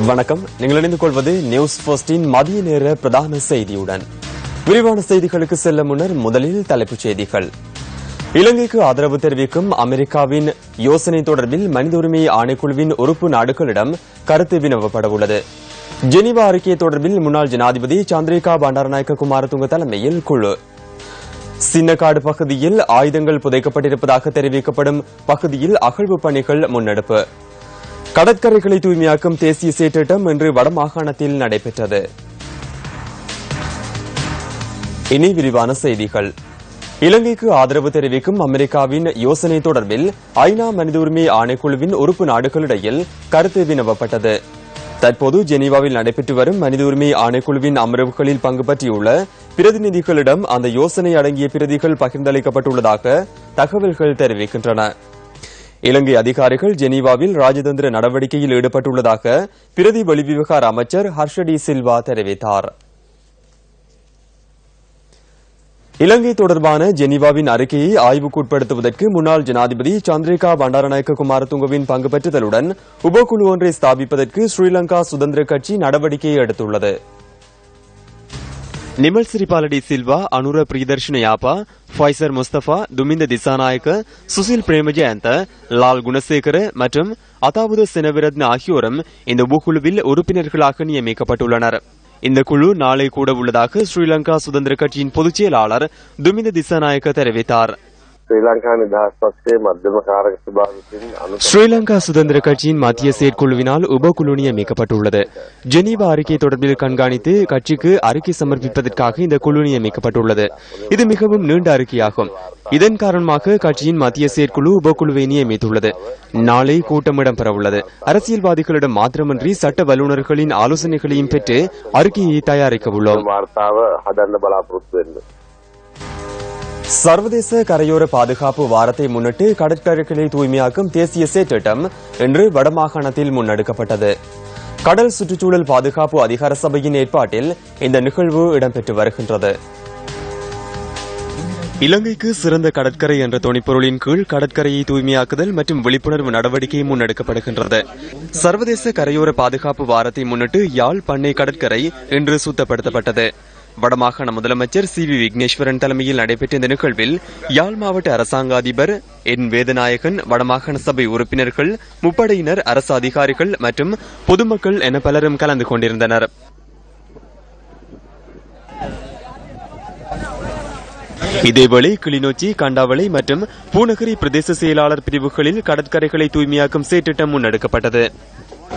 வணக்கம். நீங்கள் இணைந்து கொள்வது நியூஸ் போஸ்டின் மதிய நேர பிரதான செய்தியுடன். விரிவான செய்திகளுக்கு செல்ல முன்னர் முதலில் தலைப்புச் செய்திகள். இலங்கைக்கு ஆதரவு தெரிவிக்கும் அமெரிக்காவின் யோசனை தொடர்பில் மனித உரிமை ஆணைக்குழுவின் உறுப்பு நாடுகளிடம் கருத்து வினவப்பட உள்ளது. ஜெனீவா அறிக்கை தொடர்பில் முன்னாள் ஜனாதிபதி சந்திரிகா பண்டாரநாயக்க குமாரதுங்க தலைமையில் குழு. சின்னக்காடு பகுதியில் ஆயுதங்கள் புதைக்கப்பட்டிருப்பதாக தெரிவிக்கப்படும் பகுதியில் அகழ்வு பணிகள் முன்னெடுப்பு. கடற்கரைகளை தூய்மையாக்கும் தேசிய செயற்திட்டம் இன்று வடமாகாணத்தில் நடைபெற்றது. இனி விரிவான செய்திகள். இலங்கைக்கு ஆதரவு தெரிவிக்கும் அமெரிக்காவின் யோசனை தொடர்பில் ஐநா மனித உரிமை ஆணைக்குழுவின் உறுப்பு நாடுகளிடையில் கருத்து வினவப்பட்டது. தற்போது ஜெனீவாவில் நடைபெற்று வரும் மனித உரிமை ஆணைக்குழுவின் அமர்வுகளில் பங்கு பற்றியுள்ள பிரதிநிதிகளிடம் அந்த யோசனை அடங்கிய பிரதிகள் பகிர்ந்தளிக்கப்பட்டுள்ளதாக தகவல்கள் தெரிவிக்கின்றன. இலங்கை அதிகாரிகள் ஜெனீவாவில் ராஜதந்திர நடவடிக்கையில் ஈடுபட்டுள்ளதாக பிரதி வெளிவிவகார அமைச்சர் ஹர்ஷடி சில்வா தெரிவித்தார். இலங்கை தொடர்பான ஜெனீவாவின் அறிக்கையை ஆய்வுக்குட்படுத்துவதற்கு முன்னாள் ஜனாதிபதி சந்திரிகா பண்டாரநாயக்க குமாரதுங்கவின் பங்கு பெற்றுதலுடன் உபகுழு ஒன்றை ஸ்தாபிப்பதற்கு ஸ்ரீலங்கா சுதந்திர கட்சி நடவடிக்கை எடுத்துள்ளது. நிமல் சிறிபாலடி சில்வா, அனுர பிரியதர்ஷன யாப்பா, ஃபைசர் முஸ்தபா, துமிந்த திசாநாயக்க, சுசில் பிரேமஜயந்த, லால் குணசேகர மற்றும் அதாவது செனவிரத்ன ஆகியோரும் இந்த உபகுழுவில் உறுப்பினர்களாக நியமிக்கப்பட்டுள்ளனர். இந்த குழு நாளை கூட உள்ளதாக ஸ்ரீலங்கா சுதந்திர கட்சியின் பொதுச் செயலாளர் துமிந்த திசாநாயக்க தெரிவித்தார். ஸ்ரீலங்கா சுதந்திர கட்சியின் மத்திய செயற்குழுவினால் உபகுழு நியமிக்கப்பட்டுள்ளது. ஜெனீவா அறிக்கை தொடர்பில் கண்காணித்து கட்சிக்கு அறிக்கை சமர்ப்பிப்பதற்காக இந்த குழு நியமிக்கப்பட்டுள்ளது. இது மிகவும் நீண்ட அறிக்கையாகும். இதன் காரணமாக கட்சியின் மத்திய செயற்குழு உபகுழுவை நியமித்துள்ளது. நாளை கூட்டம் இடம்பெறவுள்ளது. அரசியல்வாதிகளிடம் மாத்திரமன்றி சட்ட வல்லுநர்களின் ஆலோசனைகளையும் பெற்று அறிக்கையை தயாரிக்க உள்ளோம். சர்வதேச கரையோர பாதுகாப்பு வாரத்தை முன்னிட்டு கடற்கரைகளை தூய்மையாக்கும் தேசிய செயற்திட்டம் இன்று வடமாகாணத்தில் முன்னெடுக்கப்பட்டது. கடல் சுற்றுச்சூழல் பாதுகாப்பு அதிகார சபையின் ஏற்பாட்டில் இந்த நிகழ்வு இடம்பெற்று வருகின்றது. இலங்கைக்கு சிறந்த கடற்கரை என்ற துணைப்பொருளின் கீழ் கடற்கரையை தூய்மையாக்குதல் மற்றும் விழிப்புணர்வு நடவடிக்கை முன்னெடுக்கப்படுகின்றது. சர்வதேச கரையோர பாதுகாப்பு வாரத்தை முன்னிட்டு யாழ் பண்ணை கடற்கரை இன்று சுத்தப்படுத்தப்பட்டது. வடமாகாண முதலமைச்சர் சி வி விக்னேஸ்வரன் தலைமையில் நடைபெற்ற இந்த நிகழ்வில் யாழ் மாவட்ட அரசாங்க அதிபர் என் வேதநாயகன், வடமாகாண சபை உறுப்பினர்கள், முப்படையினர், அரசு அதிகாரிகள் மற்றும் பொதுமக்கள் என பலரும் கலந்து கொண்டிருந்தனர். இதேவேளை கிளிநொச்சி, கண்டாவளை மற்றும் பூநகரி பிரதேச செயலாளர் பிரிவுகளில் கடற்கரைகளை தூய்மையாக்கும் செயற்திட்டம் முன்னெடுக்கப்பட்டது.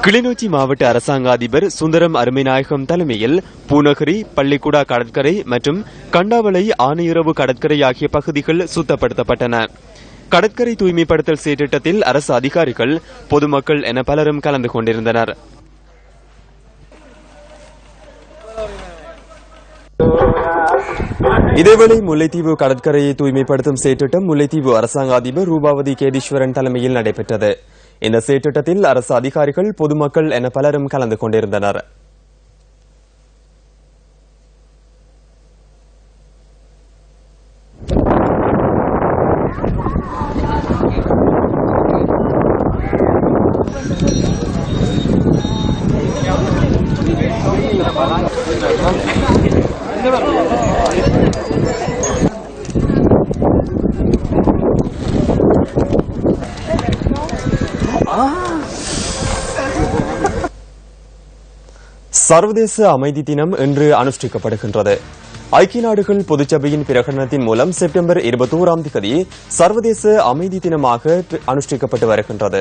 கிளிநொச்சி மாவட்ட அரசாங்க அதிபர் சுந்தரம் அருமைநாயகம் தலைமையில் பூநகரி, பள்ளிக்குடா கடற்கரை மற்றும் கண்டாவளை ஆனையுறவு கடற்கரை ஆகிய பகுதிகள் சுத்தப்படுத்தப்பட்டன. கடற்கரை தூய்மைப்படுத்தல் செயற்திட்டத்தில் அரசு அதிகாரிகள், பொதுமக்கள் என பலரும் கலந்து கொண்டிருந்தனர். இதேவேளை முல்லைத்தீவு கடற்கரையை தூய்மைப்படுத்தும் செயற்திட்டம் முல்லைத்தீவு அரசாங்க அதிபர் ரூபாவதி கேதீஸ்வரன் தலைமையில் நடைபெற்றது. இந்த செயற்திட்டத்தில் அரசு அதிகாரிகள், பொதுமக்கள் என பலரும் கலந்து கொண்டிருந்தனர். சர்வதேச அமைதி தினம் இன்று அனுஷ்டிக்கப்படுகின்றது. ஐக்கிய நாடுகள் பொதுச்சபையின் பிரகடனத்தின் மூலம் செப்டம்பர் 21ஆம் தேதி சர்வதேச அமைதி தினமாக அனுஷ்டிக்கப்பட்டு வருகின்றது.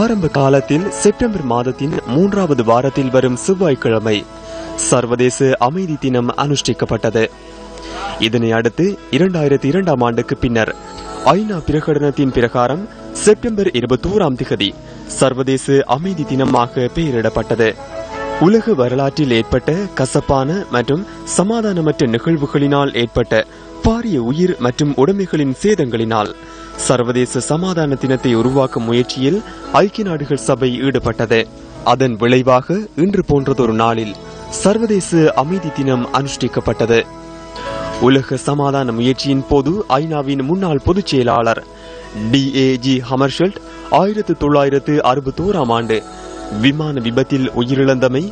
ஆரம்ப காலத்தில் செப்டம்பர் மாதத்தின் 3வது வாரத்தில் வரும் செவ்வாய்க்கிழமை சர்வதேச அமைதி தினம் அனுஷ்டிக்கப்பட்டது. இதனை அடுத்து 2002ஆம் ஆண்டுக்கு பின்னர் ஐநா பிரகடனத்தின் பிரகாரம் செப்டம்பர் 21ஆம் தேதி சர்வதேச அமைதி தினமாக பெயரிடப்பட்டது. உலக வரலாற்றில் ஏற்பட்ட கசப்பான மற்றும் சமாதானமற்ற நிகழ்வுகளினால் ஏற்பட்ட பாரிய உயிர் மற்றும் உடைமைகளின் சேதங்களினால் சர்வதேச சமாதான தினத்தை உருவாக்கும் முயற்சியில் ஐக்கிய நாடுகள் சபை ஈடுபட்டது. அதன் விளைவாக இன்று போன்றதொரு நாளில் சர்வதேச அமைதி தினம் அனுஷ்டிக்கப்பட்டது. உலக சமாதான முயற்சியின் போது ஐநாவின் முன்னாள் பொதுச் செயலாளர் DAG ஹமர்ஷெல்ட் 1961ஆம் ஆண்டு விமான விபத்தில் உயிரிழந்தமை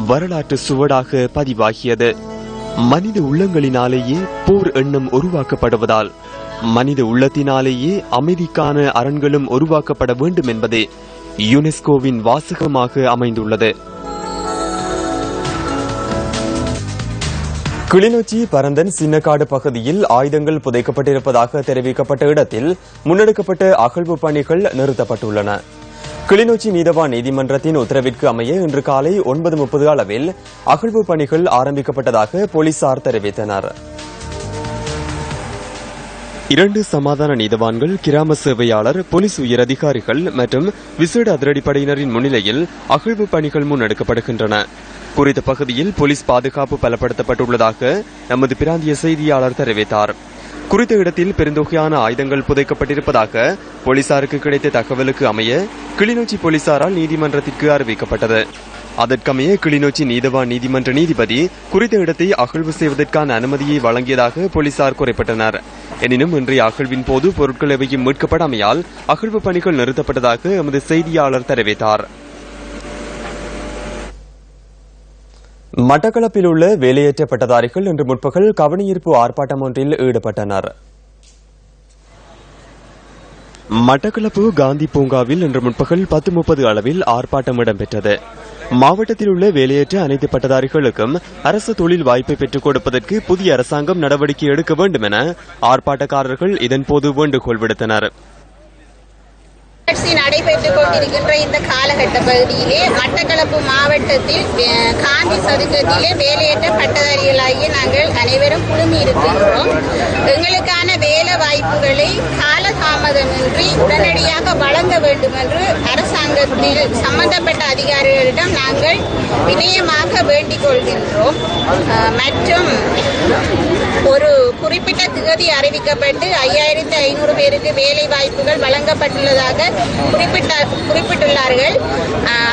வரலாற்று சுவடாக பதிவாகியது. மனித உள்ளங்களினாலேயே போர் எண்ணம் உருவாக்கப்படுவதால் மனித உள்ளத்தினாலேயே அமைதிக்கான அரண்களும் உருவாக்கப்பட வேண்டும் என்பதே யுனெஸ்கோவின் வாசகமாக அமைந்துள்ளது. கிளிநொச்சி பரந்தன் சின்னக்காடு பகுதியில் ஆயுதங்கள் புதைக்கப்பட்டிருப்பதாக தெரிவிக்கப்பட்ட இடத்தில் முன்னெடுக்கப்பட்ட அகழ்வு பணிகள் நிறுத்தப்பட்டுள்ளன. கிளிநொச்சி நீதவான் நீதிமன்றத்தின் உத்தரவிற்கு அமைய இன்று காலை 9:30 அளவில் அகழ்வு பணிகள் ஆரம்பிக்கப்பட்டதாக போலீசார் தெரிவித்தனர். 2 சமாதான நீதவான்கள், கிராம சேவையாளர், போலீஸ் உயரதிகாரிகள் மற்றும் விசேட அதிரடிப்படையினரின் முன்னிலையில் அகழ்வு பணிகள் முன்னெடுக்கப்படுகின்றன. குறித்த பகுதியில் போலீஸ் பாதுகாப்பு பலப்படுத்தப்பட்டுள்ளதாக நமது பிராந்திய செய்தியாளர் தெரிவித்தார். குறித்த இடத்தில் பெருந்தொகையான ஆயுதங்கள் புதைக்கப்பட்டிருப்பதாக போலீசாருக்கு கிடைத்த தகவலுக்கு அமைய கிளிநொச்சி போலீசாரால் நீதிமன்றத்திற்கு அறிவிக்கப்பட்டது. அதற்கமைய கிளிநொச்சி நீதவான் நீதிமன்ற நீதிபதி குறித்த இடத்தை அகழ்வு செய்வதற்கான அனுமதியை வழங்கியதாக போலீசார் குறிப்பிட்டனர். எனினும் இன்றைய அகழ்வின் போது பொருட்கள் எவையும் மீட்கப்படாமையால் அகழ்வு பணிகள் நிறுத்தப்பட்டதாக எமது செய்தியாளர் தெரிவித்தார். மட்டக்களப்பில் உள்ள வேலையற்ற பட்டதாரிகள் இன்று முற்பகல் கவனஈர்ப்பு ஆர்ப்பாட்டம் ஒன்றில் ஈடுபட்டனர். மட்டக்களப்பு காந்தி பூங்காவில் இன்று முற்பகல் 10:30 அளவில் ஆர்ப்பாட்டம் இடம்பெற்றது. மாவட்டத்தில் உள்ள வேலையற்ற அனைத்து பட்டதாரிகளுக்கும் அரசு தொழில் வாய்ப்பை பெற்றுக் கொடுப்பதற்கு புதிய அரசாங்கம் நடவடிக்கை எடுக்க வேண்டும் என ஆர்ப்பாட்டக்காரர்கள் இதன்போது வேண்டுகோள் விடுத்தனர். நடைபெற்றுக் கொண்டிருக்கின்ற இந்த காலகட்ட பகுதியிலே மட்டக்களப்பு மாவட்டத்தில் காந்தி சதுக்கத்திலே வேலையற்ற பட்டதாரிகளாகிய நாங்கள் அனைவரும் குழுமி இருக்கின்றோம். எங்களுக்கான வேலை வாய்ப்புகளை காலதாமதமின்றி உடனடியாக வழங்க வேண்டும் என்று அரசாங்கத்தில் சம்பந்தப்பட்ட அதிகாரிகளிடம் நாங்கள் வினயமாக வேண்டிக் கொள்கின்றோம். மற்றும் ஒரு குறிப்பிட்ட தேதி அறிவிக்கப்பட்டு 5500 பேருக்கு வேலை வாய்ப்புகள் வழங்கப்பட்டுள்ளதாக குறிப்பிட்டுள்ளார்கள்.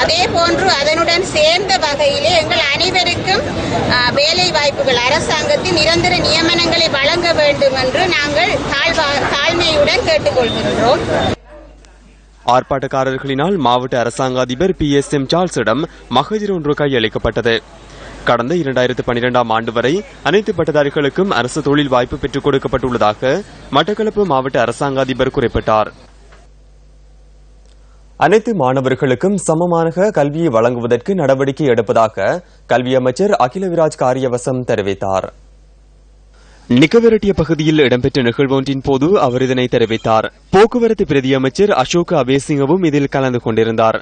அதே போன்று அதனுடன் சேர்ந்த வகையிலே எங்கள் அனைவருக்கும் வேலை வாய்ப்புகள் அரசாங்கத்தின் நிரந்தர நியமனங்களை வழங்க வேண்டும் என்று நாங்கள் தாழ்மையுடன் கேட்டுக்கொள்கின்றோம். ஆர்ப்பாட்டக்காரர்களினால் மாவட்ட அரசாங்க அதிபர் PSM சார்ல்ஸிடம் மகஜர் ஒன்று கையளிக்கப்பட்டது. கடந்த 2012ஆம் ஆண்டு வரை அனைத்து பட்டதாரிகளுக்கும் அரசு தொழில் வாய்ப்பு பெற்றுக் கொடுக்கப்பட்டுள்ளதாக மட்டக்களப்பு மாவட்ட அரசாங்க அதிபர் குறிப்பிட்டார். அனைத்து மாணவர்களுக்கும் சமமான கல்வியை வழங்குவதற்கு நடவடிக்கை எடுப்பதாக கல்வி அமைச்சர் அகிலவிராஜ் காரியவசம் தெரிவித்தார். நிக்கவரட்டிய பகுதியில் இடம்பெற்ற நிகழ்வொன்றின் போது அவர் இதனை தெரிவித்தார். போக்குவரத்து பிரதி அமைச்சர் அசோக் அபேசிங்கவும் இதில் கலந்து கொண்டிருந்தார்.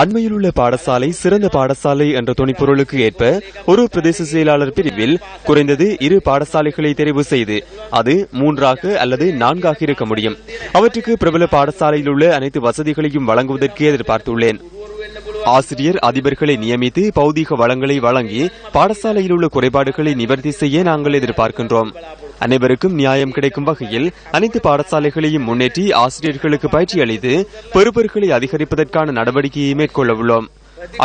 அண்மையில் உள்ள பாடசாலை சிறந்த பாடசாலை என்ற துணைப்பொருளுக்கு ஏற்ப ஒரு பிரதேச செயலாளர் பிரிவில் குறைந்தது 2 பாடசாலைகளை தெரிவு செய்து அது 3 அல்லது 4 இருக்க முடியும். அவற்றுக்கு பிரபல பாடசாலையில் உள்ள அனைத்து வசதிகளையும் வழங்குவதற்கு எதிர்பார்த்துள்ளேன். ஆசிரியர் அதிபர்களை நியமித்து பௌதீக வளங்களை வழங்கி பாடசாலையில் உள்ள குறைபாடுகளை நிவர்த்தி செய்ய நாங்கள் எதிர்பார்க்கின்றோம். அனைவருக்கும் நியாயம் கிடைக்கும் வகையில் அனைத்து பாடசாலைகளையும் முன்னேற்றி ஆசிரியர்களுக்கு பயிற்சி அளித்து பெறுபர்களை அதிகரிப்பதற்கான நடவடிக்கையை மேற்கொள்ள உள்ளோம்.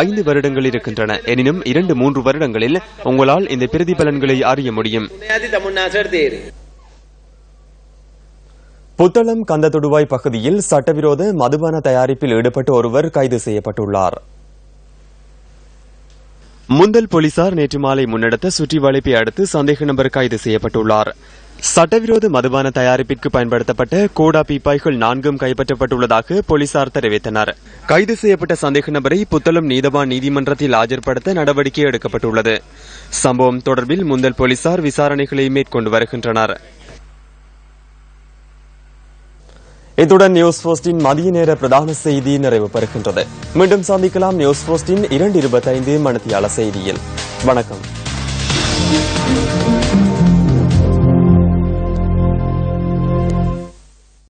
5 வருடங்கள் இருக்கின்றன. எனினும் 2-3 வருடங்களில் உங்களால் இந்த பிரதிபலன்களை அறிய முடியும். புத்தளம் கந்ததொடுவாய் பகுதியில் சட்டவிரோத மதுபான தயாரிப்பில் ஈடுபட்ட ஒருவர் கைது செய்யப்பட்டுள்ளார். முந்தல் போலீசார் நேற்று மாலை முன்னெடுத்த சுற்றி வளைப்பை அடுத்து சந்தேக நபர் கைது செய்யப்பட்டுள்ளார். சட்டவிரோத மதுபான தயாரிப்பிற்கு பயன்படுத்தப்பட்ட கோடா பீப்பாய்கள் 4 கைப்பற்றப்பட்டுள்ளதாக போலீசார் தெரிவித்தனர். கைது செய்யப்பட்ட சந்தேக நபரை புத்தளம் நீதவான் நீதிமன்றத்தில் ஆஜர்படுத்த நடவடிக்கை எடுக்கப்பட்டுள்ளது. சம்பவம் தொடர்பில் முந்தல் போலீசார் விசாரணைகளை மேற்கொண்டு வருகின்றனர். இத்துடன் நியூஸ் போஸ்டின் மதிய நேர பிரதான செய்தி நிறைவு பெறுகின்றது. மீண்டும் சந்திக்கலாம் நியூஸ் போஸ்டின் 2:25 மணித்தியால செய்தியில். வணக்கம்.